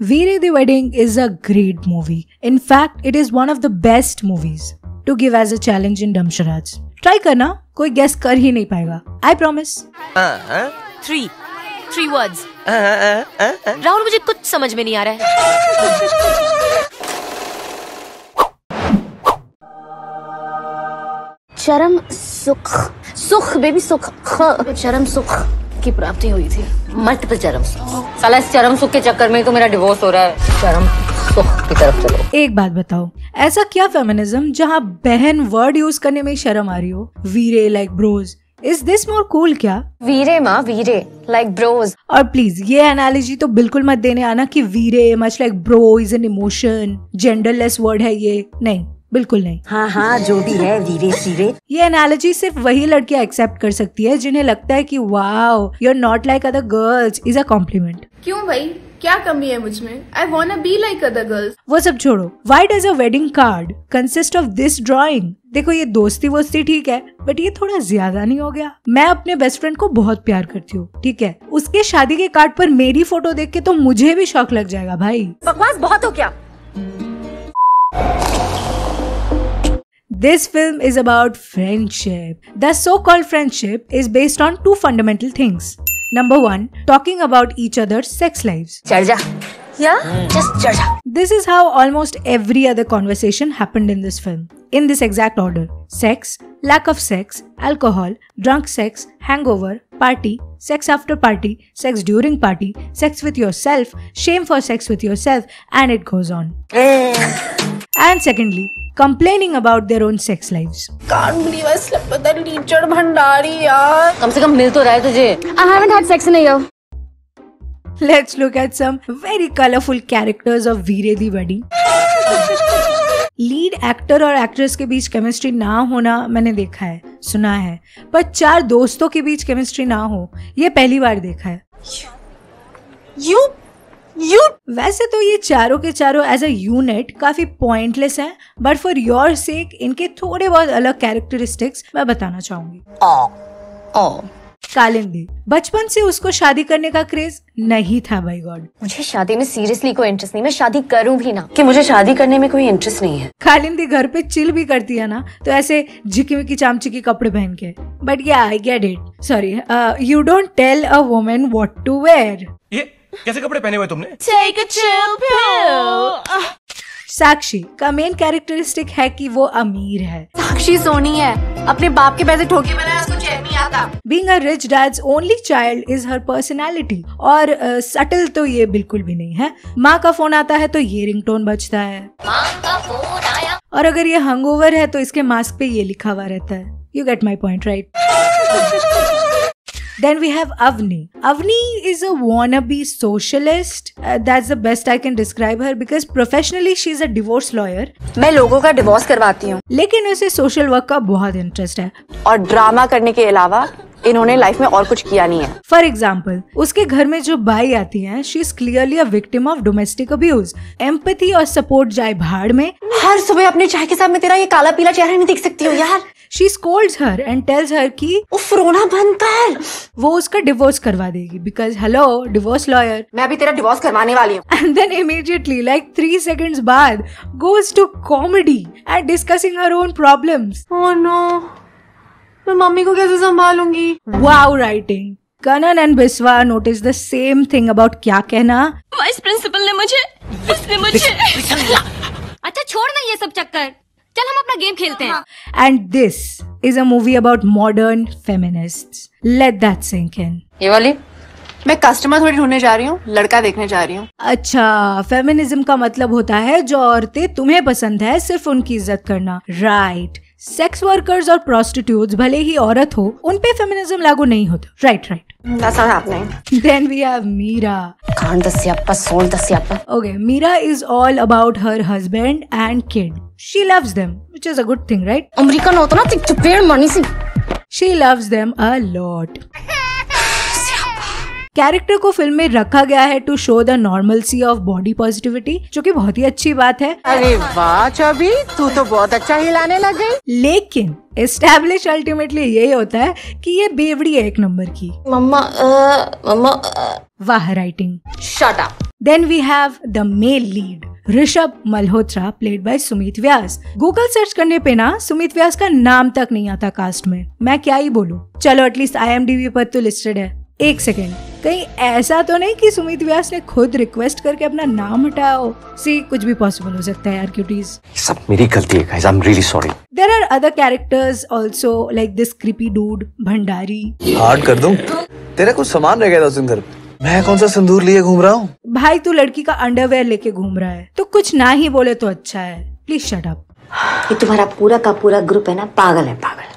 Veere the Wedding is a great movie. In fact, it is one of the best movies to give as a challenge in Damsharaj. Try करना, कोई guess कर ही नहीं पाएगा. I promise. Three words. Rahul मुझे कुछ समझ में नहीं आ रहा है. चरम सुख बेबी सुख चरम सुख की प्राप्ति हुई थी. मल्टीपल चरम सुख. साला इस चरम सुख के चक्कर में तो मेरा डिवोर्स हो रहा है. चरम सुख की तरफ चलो. एक बात बताओ, ऐसा क्या फेमिनिज्म जहाँ बहन वर्ड यूज करने में शर्म आ रही हो? वीरे like bros. Is this more cool क्या? वीरे माँ वीरे like bros. और प्लीज ये एनालॉजी तो बिल्कुल मत देने आना कि वीरे much like bro is an emotion, genderless word है ये. नहीं, बिल्कुल नहीं. हाँ जो भी है वीरे सीरे. ये एनालॉजी सिर्फ वही लड़कियां एक्सेप्ट कर सकती है जिन्हें लगता है कि wow you are not like other girls is a compliment. क्यों भाई, क्या कमी है मुझ में? I wanna be like other girls. वो सब छोड़ो. Why does a wedding card consist of this drawing? देखो ये दोस्ती वोस्ती ठीक है, बट ये थोड़ा ज्यादा नहीं हो गया? मैं अपने बेस्ट फ्रेंड को बहुत प्यार करती हूँ, ठीक है, उसके शादी के कार्ड पर मेरी फोटो देख के तो मुझे भी शौक लग जाएगा भाई. बकवास बहुत हो क्या? This film is about friendship. The so-called friendship is based on two fundamental things. Number one, talking about each other's sex lives. चढ़ जा. Yeah? Just चढ़ जा. This is how almost every other conversation happened in this film. In this exact order. Sex, lack of sex, alcohol, drunk sex, hangover, party, sex after party, sex during party, sex with yourself, shame for sex with yourself, and it goes on. And secondly, complaining about their own sex lives. Can't believe I slept with that teacher Bhandari यार. कम से कम मिल तो रहा है तुझे. I haven't had sex in a year. Let's look at some very colorful characters of Veere the Wedding. Lead actor और actress के बीच chemistry ना होना मैंने देखा है, सुना है, पर चार दोस्तों के बीच केमिस्ट्री ना हो ये पहली बार देखा है. वैसे तो ये चारों के चारों एज अ यूनिट काफी पॉइंटलेस हैं, बट फॉर योर सेक इनके थोड़े बहुत अलग कैरेक्टरिस्टिक्स मैं बताना चाहूंगी. कालिंदी, बचपन से उसको शादी करने का क्रेज नहीं था बाय गॉड. मुझे शादी में सीरियसली कोई इंटरेस्ट नहीं. मैं शादी करूं भी ना कि मुझे शादी करने में कोई इंटरेस्ट नहीं है. कालिंदी घर पे चिल भी करती है ना, तो ऐसे झिकी मिकी चामची के कपड़े पहन के. But yeah I get it. Sorry, you don't tell a woman what to wear. ये कैसे कपड़े पहने हुए तुमने? Take a chill pill. साक्षी का मेन कैरेक्टरिस्टिक है कि वो अमीर है. साक्षी सोनी है, अपने बाप के पैसे ठोके बनाया, उसको चैन नहीं आता. Being a rich dad's only child is her personality. और सटल तो ये बिल्कुल भी नहीं है. माँ का फोन आता है तो ये रिंगटोन बजता है. माँ का फोन आया. और अगर ये हंगओवर है तो इसके मास्क पे ये लिखा हुआ रहता है. You get my point, right? Then we have Avni. Avni is a wannabe socialist. That's the best I can describe her because professionally she is a divorce lawyer. मैं लोगों का डिवोर्स करवाती हूँ. लेकिन उसे सोशल वर्क का बहुत interest है. और ड्रामा करने के अलावा इन्होंने लाइफ में और कुछ किया नहीं है. फॉर एग्जाम्पल, उसके घर में जो बाई आती हैं, she is clearly a victim of domestic abuse. Empathy और सपोर्ट जाए भाड़ में. हर सुबह अपने चाय के साथ में तेरा ये काला पीला चेहरा नहीं देख सकती हूँ यार. She scolds her and tells her कि उफ रोना बंद कर. वो उसका डिवोर्स करवा देगी because hello divorce lawyer. मैं भी तेरा डिवोर्स करवाने वाली हूँ. And then immediately like 3 seconds बाद goes to comedy and discussing her own problems. Oh no, मैं मम्मी को कैसे संभालूंगी? Wow writing. Kanan and Biswa noticed the same thing about क्या कहना. वाइस प्रिंसिपल ने मुझे अच्छा छोड़ ना ये सब चक्कर, चल हम अपना गेम खेलते हैं. And this is a movie about modern feminists. Let that sink in. ये वाली मैं कस्टमर थोड़ी ढूंढने जा रही हूँ, लड़का देखने जा रही हूँ. अच्छा, फेमिनिज्म का मतलब होता है जो औरतें तुम्हें पसंद है सिर्फ उनकी इज्जत करना. राइट. सेक्स वर्कर्स और प्रोस्टिट्यूट्स भले ही औरत हो, उन पे फेमिनिज्म लागू नहीं होता. Right. That's not happening. Then we have Meera. कान दस्यापा सोल दस्यापा. Okay, Meera is all about her husband and kid. She loves them, which is a good thing, right? American होता ना चुपेड़ मनी सी. She loves them a lot. Character को फिल्म में रखा गया है to show the normalcy of body positivity, जो कि बहुत ही अच्छी बात है। अरे वाह चबी, तू तो बहुत अच्छा हिलाने लग गई। लेकिन एस्टैब्लिश अल्टीमेटली यही होता है कि ये बेवड़ी है एक नंबर की। मम्मा वाह writing. Shut up. Then we have the male lead, Rishabh Malhotra, played by Sumit Vyas. Google search करने पे ना सुमित व्यास का नाम तक नहीं आता कास्ट में, मैं क्या ही बोलूं। चलो एटलीस्ट IMDb पर तो लिस्टेड है। एक सेकेंड, कहीं ऐसा तो नहीं कि सुमित व्यास ने खुद रिक्वेस्ट करके अपना नाम हटाया हो? सी, कुछ भी पॉसिबल हो सकता है यार क्यूटीज। सब मेरी गलती है guys, I am really sorry. There are other characters also like this creepy dude Bhandari. Hard कर दूं? तेरा कुछ सामान रह गया था उस दिन घर पे। मैं कौन सा सिंदूर लिए घूम रहा हूँ? भाई तू लड़की का अंडरवेयर लेके घूम रहा है तो कुछ ना ही बोले तो अच्छा है। Please shut up. ये तुम्हारा पूरा का पूरा ग्रुप है ना, पागल है पागल।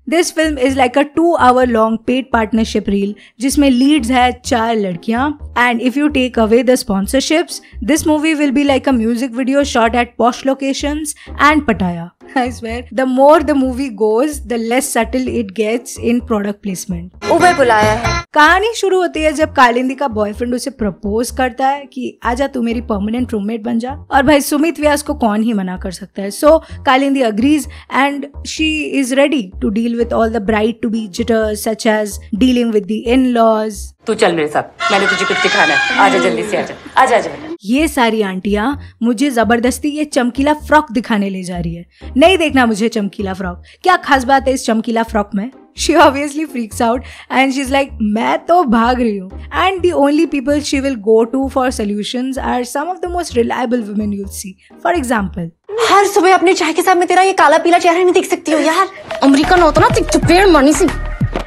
This film is like a 2-hour long paid partnership reel जिसमें leads है 4 लड़कियां, and if you take away the sponsorships, this movie will be like a music video shot at posh locations and Pattaya. I swear, the more the movie goes, the less subtle it gets in product placement. उबर बुलाया है। कहानी शुरू होती है जब कालिंदी का boyfriend उसे propose करता है कि आजा तू मेरी परमानेंट रूममेट बन जा, और भाई सुमित व्यास को कौन ही मना कर सकता है। सो Kalindi agrees and she is ready to deal with all the bride to be jitters such as dealing with the in-laws. तू चल मेरे साथ, मैंने तुझे कुछ दिखाना है। आजा जल्दी से, आजा आजा आजा बेटा। ये सारी आंटियां मुझे जबरदस्ती ये चमकीला फ्रॉक दिखाने ले जा रही है। नहीं देखना मुझे चमकीला फ्रॉक, क्या खास बात है इस चमकीला फ्रॉक में? She obviously freaks out and she's like, मैं तो भाग रही हूँ। And the only people she will go to for solutions are some of the most reliable women you'll see. For example, हर सुबह अपने चाय के साथ में तेरा ये काला पीला चेहरा नहीं देख सकती हो यार। अमेरिकन होता ना, चपेड़ मनी सी।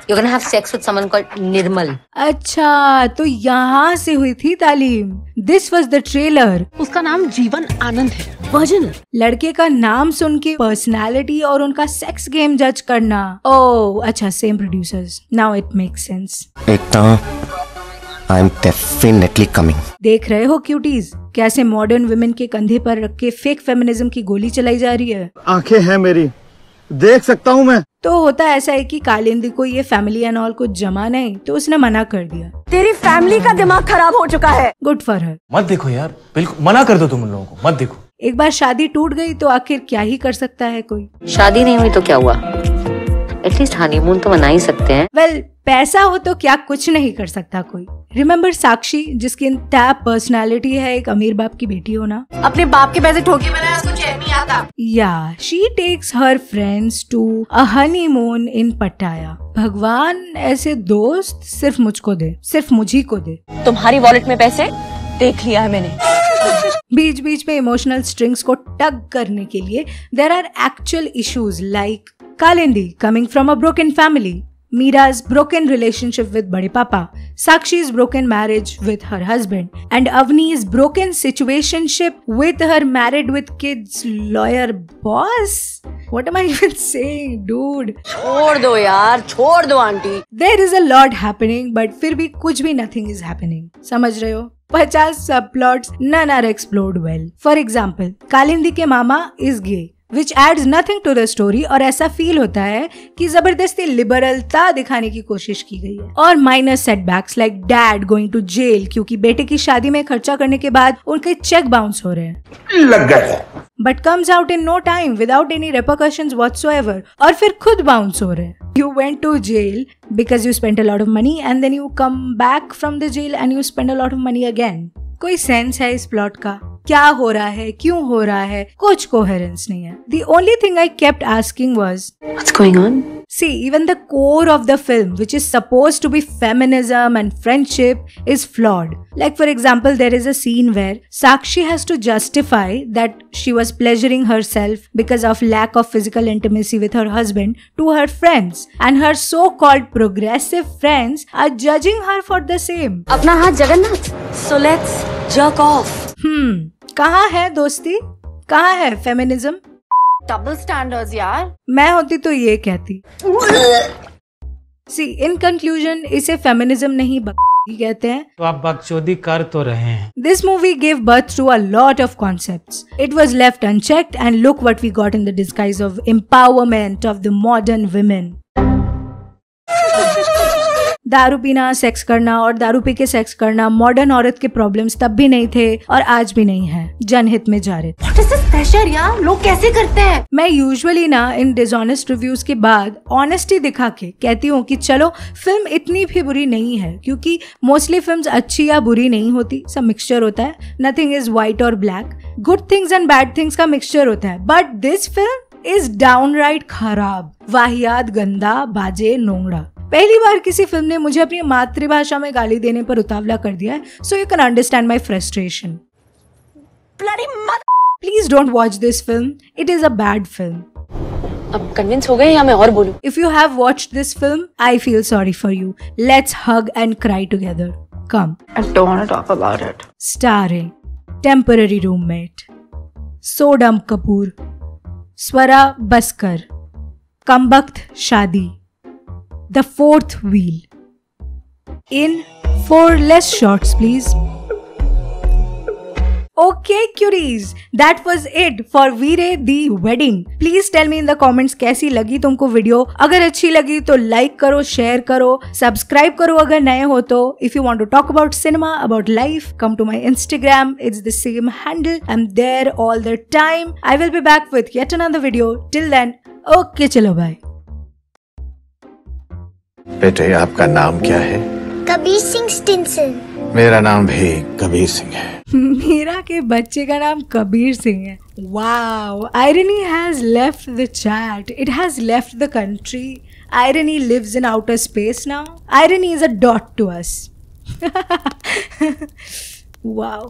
You're gonna have sex with someone called Nirmal. अच्छा तो यहाँ से हुई थी तालीम। This was the trailer. उसका नाम जीवन आनंद है। वर्जिन। लड़के का नाम सुन के पर्सनैलिटी और उनका सेक्स गेम जज करना। ओह अच्छा, same producers. Now it makes sense. Ekta, I am definitely coming. देख रहे हो क्यूटीज, कैसे मॉडर्न वुमेन के कंधे पर रख के फेक फेमिनिज्म की गोली चलाई जा रही है। आंखें हैं मेरी, देख सकता हूँ मैं। तो होता ऐसा है कि कालिंदी को ये फैमिली एंड ऑल कुछ जमा नहीं, तो उसने मना कर दिया। तेरी फैमिली का दिमाग खराब हो चुका है। Good for her. मत देखो यार, बिल्कुल मना कर दो तुम उन लोगों को, मत देखो। एक बार शादी टूट गई तो आखिर क्या ही कर सकता है कोई। शादी नहीं हुई तो क्या हुआ, एटलीस्ट हनीमून तो मना ही सकते हैं। वेल, पैसा हो तो क्या कुछ नहीं कर सकता कोई। रिमेम्बर साक्षी, जिसकी टैप पर्सनालिटी है एक अमीर बाप की बेटी होना। अपने बाप के पैसे ठोके बनाया, उसको चैन नहीं आता। या she takes her friends to a honeymoon in Pattaya. भगवान ऐसे दोस्त सिर्फ मुझको दे, सिर्फ मुझी को दे। तुम्हारी वॉलेट में पैसे देख लिया है मैंने। बीच बीच में इमोशनल स्ट्रिंग्स को टग करने के लिए there are actual issues like Kalindi coming from a broken family, Mira's broken relationship with Bade Papa, Sakshi's broken marriage with her husband, and Avni's broken situationship with her married with kids lawyer boss. What am I even saying, dude? छोड़ दो यार, छोड़ दो aunty. There is a lot happening, but फिर भी कुछ भी nothing is happening. समझ रहे हो? 50 subplots, none are explored well. For example, Kalindi के मामा is gay, which adds nothing to the story, और ऐसा फील होता है कि जबरदस्ती लिबरलता दिखाने की कोशिश की गई है। और minor setbacks like dad going to jail क्योंकि बेटे की शादी में खर्चा करने के बाद उनके चेक बाउंस हो रहे हैं, लग गया, but comes out in no time without any repercussions whatsoever, और फिर खुद बाउंस हो रहे हैं। You went to jail because you spent a lot of money and then you come back from the jail and you spend a lot of money again. कोई sense है इस plot का? क्या हो रहा है, क्यों हो रहा है, कुछ कोहेरेंस नहीं है। The only thing I kept asking was, What's going on? see, even the core of the film, which is supposed to be feminism and friendship, is flawed. Like for example, there is a scene where Sakshi has to justify that she was pleasuring herself because of lack of physical intimacy with her husband to her friends, and her so-called progressive friends are judging her for the same. अपना हाथ Jagannath. So let's jerk off. कहाँ है दोस्ती, कहाँ है feminism? Double standards यार। मैं होती तो ये कहती। सी, इन कंक्लूजन इसे फेमिनिज्म नहीं बकचोदी कहते हैं। तो आप बकचोदी कर तो रहे हैं। This movie gave birth to a lot of concepts. It was left unchecked and look what we got in the disguise of empowerment of the modern women. दारू पीना, सेक्स करना और दारू पी के सेक्स करना मॉडर्न औरत के problems तब भी नहीं थे और आज भी नहीं है, जनहित में जारित। What is this pressure यार, लोग कैसे करते हैं? मैं यूजुअली ना इन डिसऑनेस्ट रिव्यूज के बाद ऑनेस्टी दिखा के कहती हूँ कि चलो फिल्म इतनी भी बुरी नहीं है, क्योंकि मोस्टली फिल्म्स अच्छी या बुरी नहीं होती, सब मिक्सचर होता है। नथिंग इज व्हाइट और black, good things and bad things का मिक्सचर होता है। But this film is downright खराब, वाहियात, गंदा, बाजे, नोंगड़ा। पहली बार किसी फिल्म ने मुझे अपनी मातृभाषा में गाली देने पर उतावला कर दिया है, so you can understand my frustration. Please don't watch this film, it is a bad film. अब कन्विंस हो गए या मैं और बोलूं? If you have watched this film, I feel sorry for you. Let's hug and cry together. Come. I don't want to talk about it. Starring Temporary Roommate, Sodam Kapoor, Swara Baskar, Kambakht Shadi, The Fourth Wheel. In 4 less shots, please. Okay, cuties, that was it for Veere the Wedding. Please tell me in the comments कैसी लगी तुमको video. अगर अच्छी लगी तो like करो, share करो, subscribe करो अगर नए हो तो। If you want to talk about cinema, about life, come to my Instagram. It's the same handle. I'm there all the time. I will be back with yet another video. Till then, okay, चलो bye. बेटे, आपका नाम क्या है? Kabir Singh Stinson. मेरा नाम भी कबीर सिंह है। मीरा के बच्चे का नाम कबीर सिंह है। Wow, irony has left the chat. It has left the country. Irony lives in outer space now. Irony is a dot to us. Wow.